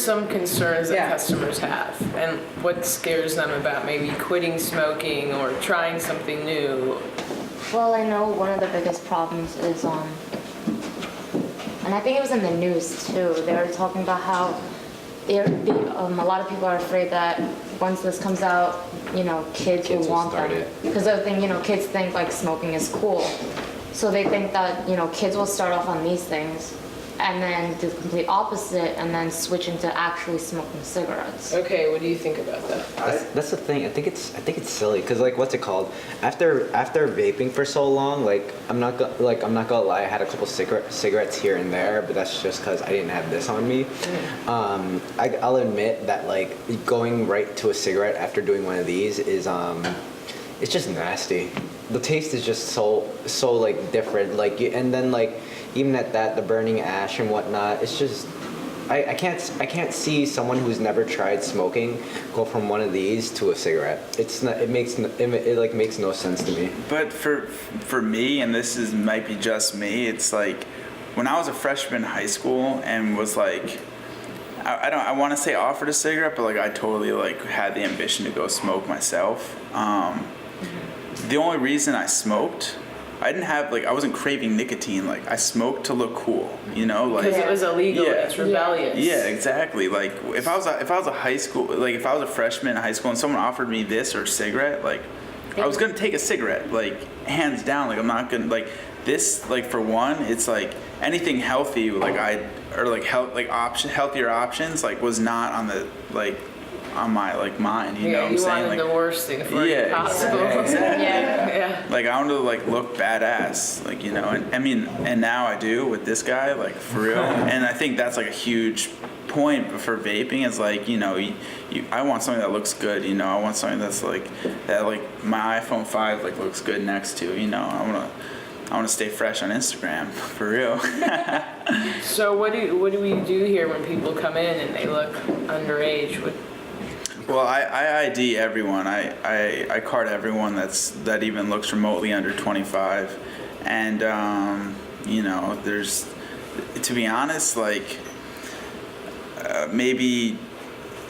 some concerns that customers have, and what scares them about maybe quitting smoking or trying something new? Well, I know one of the biggest problems is, and I think it was in the news too, they were talking about how a lot of people are afraid that once this comes out, kids will want them. Because the thing, kids think like smoking is cool. So they think that, kids will start off on these things and then do the complete opposite and then switch into actually smoking cigarettes. Okay, what do you think about that? That's the thing. I think it's silly because like what's it called? After vaping for so long, like I'm not gonna lie, I had a couple cigarettes here and there, but that's just because I didn't have this on me. I'll admit that like going right to a cigarette after doing one of these is it's just nasty. The taste is just so like different. And then like even at that, the burning ash and whatnot, it's just I can't see someone who's never tried smoking go from one of these to a cigarette. It makes no sense to me. But for me, and might be just me, it's like when I was a freshman in high school and was like, I want to say offered a cigarette, but like I totally like had the ambition to go smoke myself. The only reason I smoked, I wasn't craving nicotine. Like I smoked to look cool, like because it was illegal. It's rebellious. Yeah, exactly. Like if I was a high school, like if I was a freshman in high school and someone offered me this or a cigarette, like I was gonna take a cigarette, like hands down. Like I'm not gonna like this. Like for one, it's like anything healthy, like healthier options, like was not on the on my like mind, you know what I'm saying? You wanted the worst thing for you possible. Exactly. Yeah. Like I wanted to like look badass, like and I mean, and now I do with this guy, like for real. And I think that's like a huge point for vaping is like I want something that looks good. I want something that's like that like my iPhone 5 like looks good next to. I want to stay fresh on Instagram, for real. So what do we do here when people come in and they look underage? Well, I ID everyone. I card everyone that even looks remotely under 25, and there's, to be honest, like maybe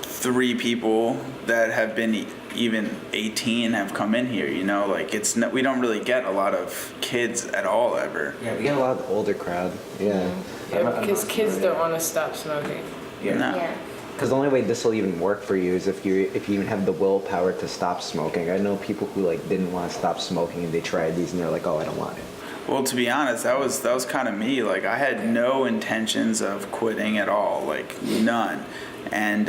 3 people that have been even 18 have come in here. Like we don't really get a lot of kids at all ever. Yeah, we get a lot of the older crowd. Yeah. Because kids don't want to stop smoking. Yeah. No. Yeah. Because the only way this will even work for you is if you even have the willpower to stop smoking. I know people who like didn't want to stop smoking and they tried these and they're like, oh, I don't want it. Well, to be honest, that was kind of me. Like I had no intentions of quitting at all, like none. And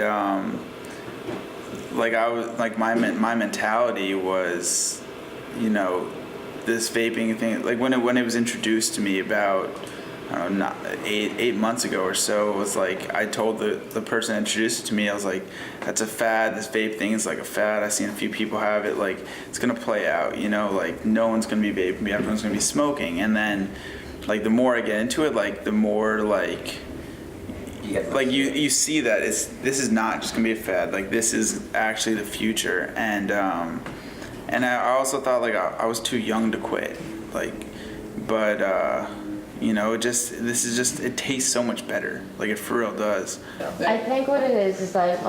like I was like my mentality was, this vaping thing. Like when it was introduced to me about, I don't know, not 8 months ago or so, it was like I told the person that introduced it to me, I was like, that's a fad. This vape thing is like a fad. I've seen a few people have it. Like it's gonna play out, like no one's gonna be vaping, everyone's gonna be smoking. And then like the more I get into it, like the more like you see that this is not just gonna be a fad. Like this is actually the future. And I also thought like I was too young to quit. But it tastes so much better. Like it for real does. I think what it is that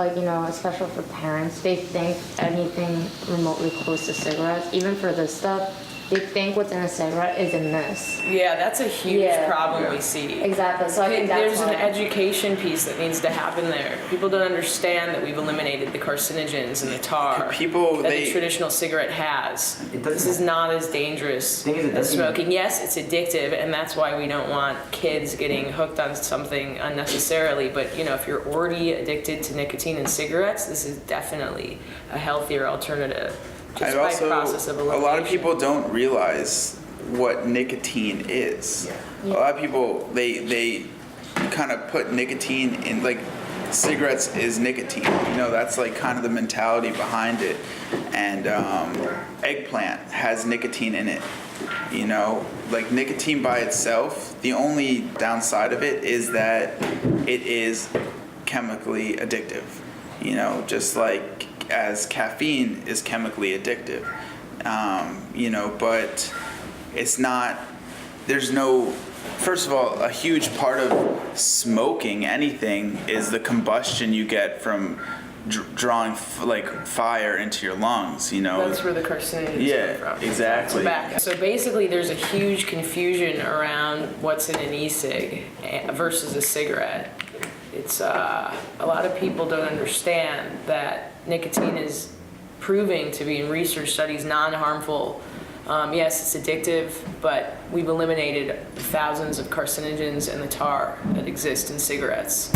especially for parents, they think anything remotely close to cigarettes, even for this stuff, they think what's in a cigarette is in this. Yeah, that's a huge problem we see. Exactly. So I think there's an education piece that needs to happen there. People don't understand that we've eliminated the carcinogens and the tar that the traditional cigarette has. This is not as dangerous as smoking. Yes, it's addictive, and that's why we don't want kids getting hooked on something unnecessarily. But if you're already addicted to nicotine and cigarettes, this is definitely a healthier alternative. A lot of people don't realize what nicotine is. Yeah. A lot of people they kind of put nicotine in, like cigarettes is nicotine. That's like kind of the mentality behind it. And eggplant has nicotine in it. Like nicotine by itself, the only downside of it is that it is chemically addictive. Just like as caffeine is chemically addictive, but it's not. There's no First of all, a huge part of smoking anything is the combustion you get from drawing fire into your lungs, you know. That's where the carcinogens come from. Exactly. So basically there's a huge confusion around what's in an e-cig versus a cigarette. It's a lot of people don't understand that nicotine is proving to be in research studies non-harmful. Yes, it's addictive, but we've eliminated thousands of carcinogens and the tar that exist in cigarettes.